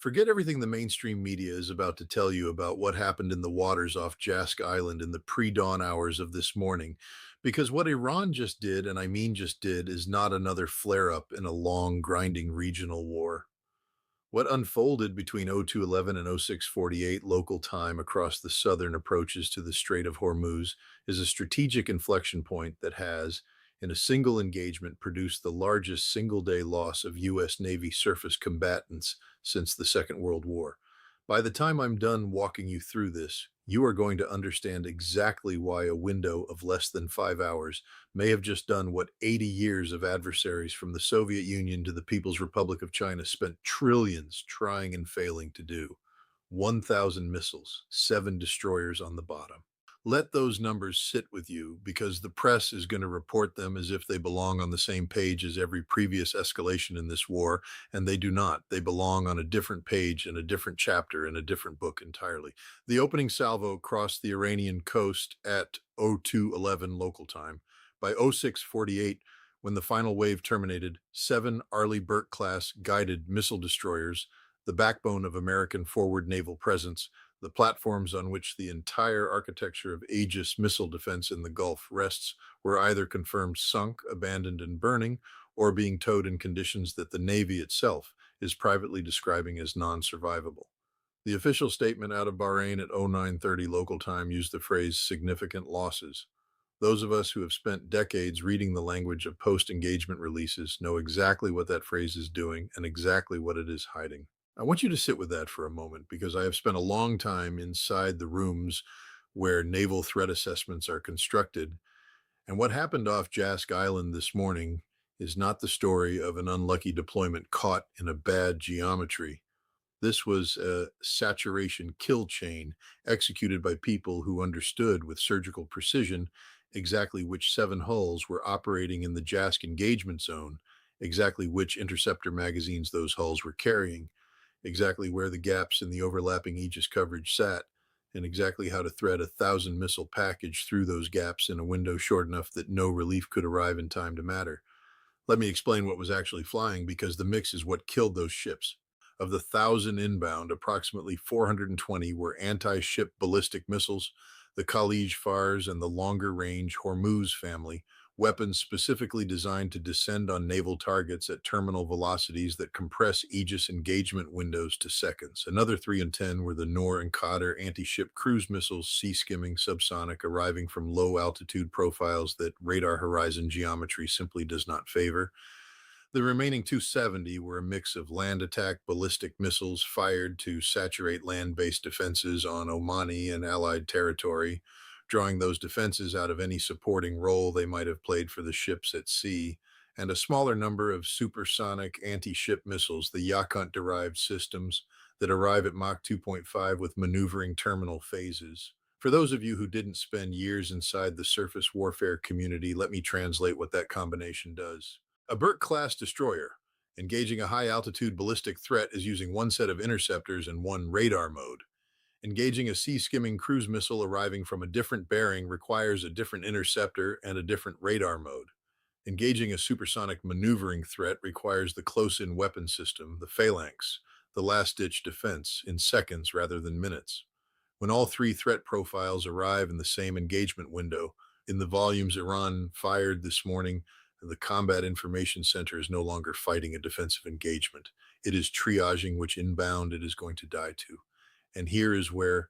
Forget everything the mainstream media is about to tell you about what happened in the waters off Jask Island in the pre-dawn hours of this morning, because what Iran just did, and I mean just did, is not another flare-up in a long, grinding regional war. What unfolded between 0211 and 0648 local time across the southern approaches to the Strait of Hormuz is a strategic inflection point that has, in a single engagement, produced the largest single-day loss of U.S. Navy surface combatants since the Second World War. By the time I'm done walking you through this, you are going to understand exactly why a window of less than 5 hours may have just done what 80 years of adversaries from the Soviet Union to the People's Republic of China spent trillions trying and failing to do. 1,000 missiles, 7 destroyers on the bottom. Let those numbers sit with you because the press is going to report them as if they belong on the same page as every previous escalation in this war, and they do not. They belong on a different page in a different chapter in a different book entirely. The opening salvo crossed the Iranian coast at 0211 local time. By 0648, when the final wave terminated, 7 Arleigh Burke class guided missile destroyers, the backbone of American forward naval presence, the platforms on which the entire architecture of Aegis missile defense in the Gulf rests, were either confirmed sunk, abandoned, and burning, or being towed in conditions that the Navy itself is privately describing as non-survivable. The official statement out of Bahrain at 0930 local time used the phrase significant losses. Those of us who have spent decades reading the language of post-engagement releases know exactly what that phrase is doing and exactly what it is hiding. I want you to sit with that for a moment because I have spent a long time inside the rooms where naval threat assessments are constructed. And what happened off Jask Island this morning is not the story of an unlucky deployment caught in a bad geometry. This was a saturation kill chain executed by people who understood with surgical precision exactly which 7 hulls were operating in the Jask engagement zone, exactly which interceptor magazines those hulls were carrying, exactly where the gaps in the overlapping Aegis coverage sat, and exactly how to thread a 1,000 missile package through those gaps in a window short enough that no relief could arrive in time to matter. Let me explain what was actually flying because the mix is what killed those ships. Of the 1,000 inbound, approximately 420 were anti-ship ballistic missiles, the Khalij Fars and the longer-range Hormuz family, weapons specifically designed to descend on naval targets at terminal velocities that compress Aegis engagement windows to seconds. Another 3 and 10 were the Nor and Qadr anti-ship cruise missiles, sea-skimming, subsonic, arriving from low-altitude profiles that radar horizon geometry simply does not favor. The remaining 270 were a mix of land attack ballistic missiles fired to saturate land-based defenses on Omani and allied territory, drawing those defenses out of any supporting role they might have played for the ships at sea, and a smaller number of supersonic anti-ship missiles, the Yakunt-derived systems that arrive at Mach 2.5 with maneuvering terminal phases. For those of you who didn't spend years inside the surface warfare community, let me translate what that combination does. A Burke-class destroyer, engaging a high-altitude ballistic threat, is using one set of interceptors and one radar mode. Engaging a sea-skimming cruise missile arriving from a different bearing requires a different interceptor and a different radar mode. Engaging a supersonic maneuvering threat requires the close-in weapon system, the phalanx, the last-ditch defense, in seconds rather than minutes. When all 3 threat profiles arrive in the same engagement window, in the volumes Iran fired this morning, the Combat Information Center is no longer fighting a defensive engagement. It is triaging which inbound it is going to die to. And here is where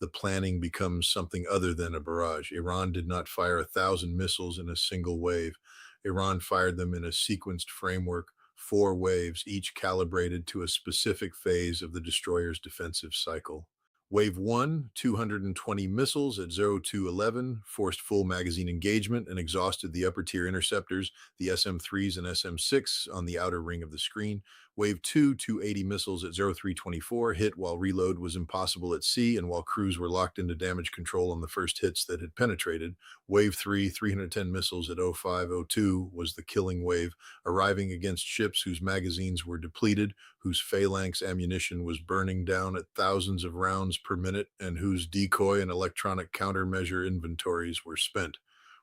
the planning becomes something other than a barrage. Iran did not fire 1,000 missiles in a single wave. Iran fired them in a sequenced framework, 4 waves, each calibrated to a specific phase of the destroyer's defensive cycle. Wave 1, 220 missiles at 0211, forced full magazine engagement and exhausted the upper tier interceptors, the SM-3s and SM-6 on the outer ring of the screen. Wave 2, 280 missiles at 0324, hit while reload was impossible at sea and while crews were locked into damage control on the first hits that had penetrated. Wave 3, 310 missiles at 0502 was the killing wave, arriving against ships whose magazines were depleted, whose phalanx ammunition was burning down at thousands of rounds per minute, and whose decoy and electronic countermeasure inventories were spent.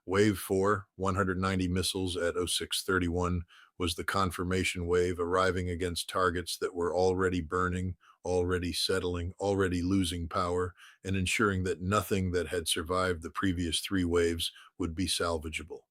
Wave 4, 190 missiles at 0631, was the confirmation wave arriving against targets that were already burning, already settling, already losing power, and ensuring that nothing that had survived the previous three waves would be salvageable.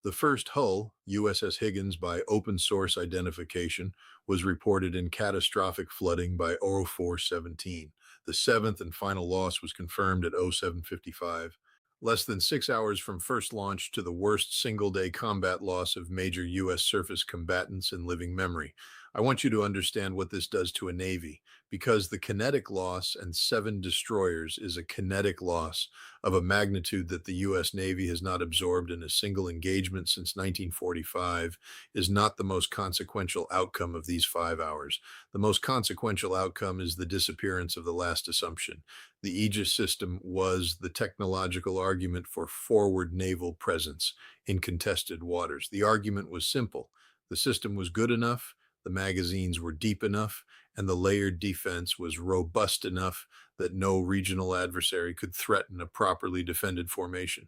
The first hull, USS Higgins by open source identification, was reported in catastrophic flooding by 0417. The seventh and final loss was confirmed at 0755, less than 6 hours from first launch to the worst single-day combat loss of major U.S. surface combatants in living memory. I want you to understand what this does to a Navy, because the kinetic loss and 7 destroyers is a kinetic loss of a magnitude that the U.S. Navy has not absorbed in a single engagement since 1945 is not the most consequential outcome of these 5 hours. The most consequential outcome is the disappearance of the last assumption. The Aegis system was the technological argument for forward naval presence in contested waters. The argument was simple. The system was good enough, the magazines were deep enough, and the layered defense was robust enough that no regional adversary could threaten a properly defended formation.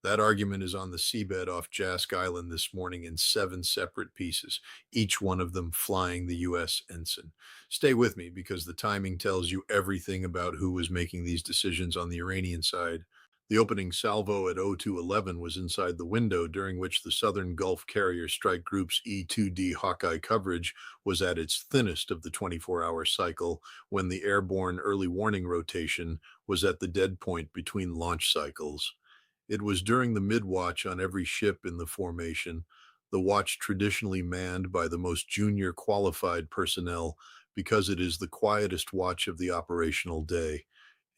That argument is on the seabed off Jask Island this morning in 7 separate pieces, each one of them flying the U.S. ensign. Stay with me because the timing tells you everything about who was making these decisions on the Iranian side. The opening salvo at 0211 was inside the window during which the Southern Gulf Carrier Strike Group's E-2D Hawkeye coverage was at its thinnest of the 24-hour cycle when the airborne early warning rotation was at the dead point between launch cycles. It was during the mid-watch on every ship in the formation, the watch traditionally manned by the most junior qualified personnel because it is the quietest watch of the operational day.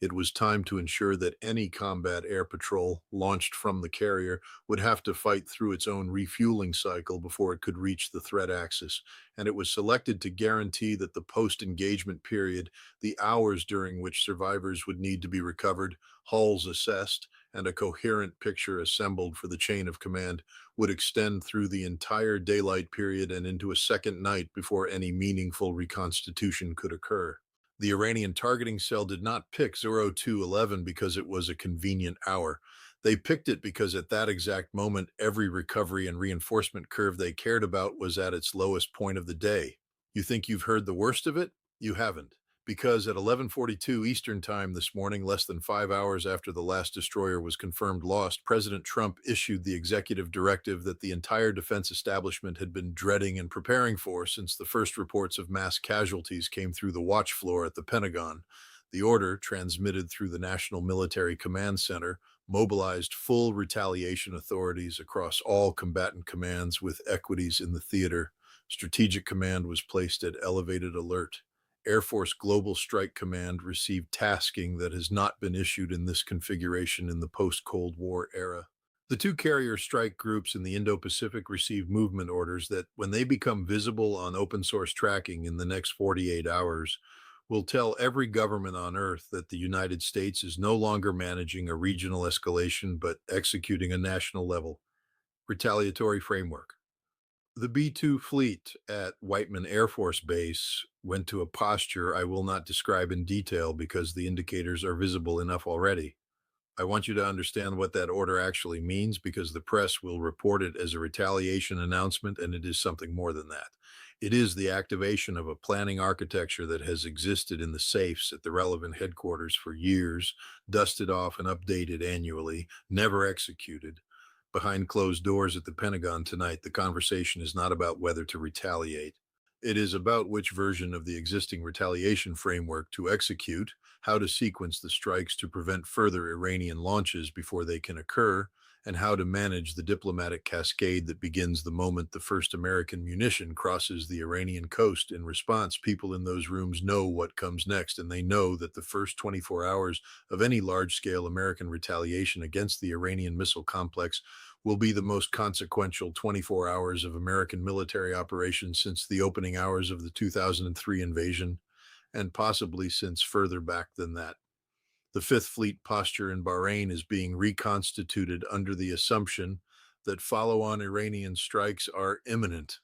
It was time to ensure that any combat air patrol launched from the carrier would have to fight through its own refueling cycle before it could reach the threat axis, and it was selected to guarantee that the post-engagement period, the hours during which survivors would need to be recovered, hulls assessed, and a coherent picture assembled for the chain of command, would extend through the entire daylight period and into a second night before any meaningful reconstitution could occur. The Iranian targeting cell did not pick 0211 because it was a convenient hour. They picked it because at that exact moment, every recovery and reinforcement curve they cared about was at its lowest point of the day. You think you've heard the worst of it? You haven't. Because at 11:42 Eastern Time this morning, less than 5 hours after the last destroyer was confirmed lost, President Trump issued the executive directive that the entire defense establishment had been dreading and preparing for since the first reports of mass casualties came through the watch floor at the Pentagon. The order, transmitted through the National Military Command Center, mobilized full retaliation authorities across all combatant commands with equities in the theater. Strategic Command was placed at elevated alert. Air Force Global Strike Command received tasking that has not been issued in this configuration in the post-Cold War era. The two carrier strike groups in the Indo-Pacific received movement orders that, when they become visible on open source tracking in the next 48 hours, will tell every government on Earth that the United States is no longer managing a regional escalation but executing a national level retaliatory framework. The B-2 fleet at Whiteman Air Force Base went to a posture I will not describe in detail because the indicators are visible enough already. I want you to understand what that order actually means because the press will report it as a retaliation announcement, and it is something more than that. It is the activation of a planning architecture that has existed in the safes at the relevant headquarters for years, dusted off and updated annually, never executed. Behind closed doors at the Pentagon tonight, the conversation is not about whether to retaliate. It is about which version of the existing retaliation framework to execute, how to sequence the strikes to prevent further Iranian launches before they can occur, and how to manage the diplomatic cascade that begins the moment the first American munition crosses the Iranian coast. In response, people in those rooms know what comes next, and they know that the first 24 hours of any large-scale American retaliation against the Iranian missile complex will be the most consequential 24 hours of American military operations since the opening hours of the 2003 invasion, and possibly since further back than that. The Fifth Fleet posture in Bahrain is being reconstituted under the assumption that follow-on Iranian strikes are imminent.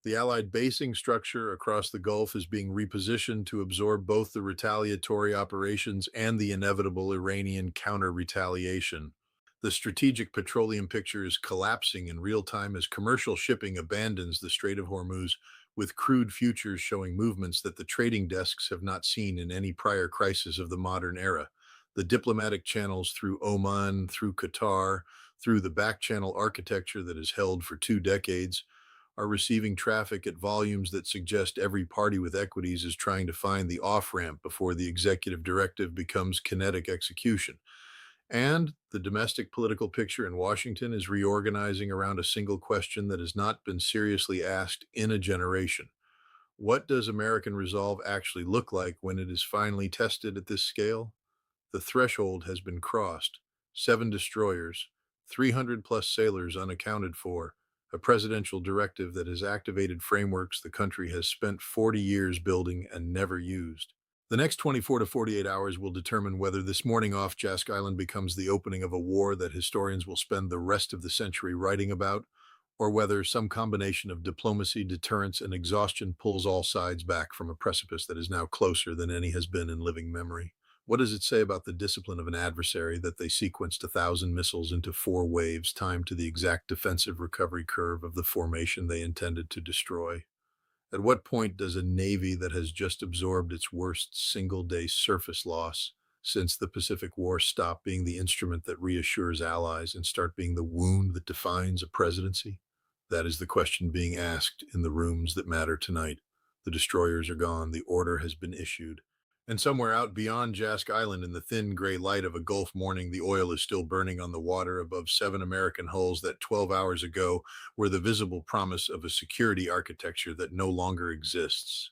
The Allied basing structure across the Gulf is being repositioned to absorb both the retaliatory operations and the inevitable Iranian counter-retaliation. The strategic petroleum picture is collapsing in real time as commercial shipping abandons the Strait of Hormuz, with crude futures showing movements that the trading desks have not seen in any prior crisis of the modern era. The diplomatic channels through Oman, through Qatar, through the back channel architecture that has held for 2 decades, are receiving traffic at volumes that suggest every party with equities is trying to find the off ramp before the executive directive becomes kinetic execution. And the domestic political picture in Washington is reorganizing around a single question that has not been seriously asked in a generation. What does American resolve actually look like when it is finally tested at this scale? The threshold has been crossed. 7 destroyers, 300 plus sailors unaccounted for, a presidential directive that has activated frameworks the country has spent 40 years building and never used. The next 24 to 48 hours will determine whether this morning off Jask Island becomes the opening of a war that historians will spend the rest of the century writing about, or whether some combination of diplomacy, deterrence, and exhaustion pulls all sides back from a precipice that is now closer than any has been in living memory. What does it say about the discipline of an adversary that they sequenced 1,000 missiles into 4 waves timed to the exact defensive recovery curve of the formation they intended to destroy? At what point does a Navy that has just absorbed its worst single-day surface loss since the Pacific War stop being the instrument that reassures allies and start being the wound that defines a presidency? That is the question being asked in the rooms that matter tonight. The destroyers are gone. The order has been issued. And somewhere out beyond Jask Island, in the thin gray light of a Gulf morning, the oil is still burning on the water above 7 American hulls that 12 hours ago were the visible promise of a security architecture that no longer exists.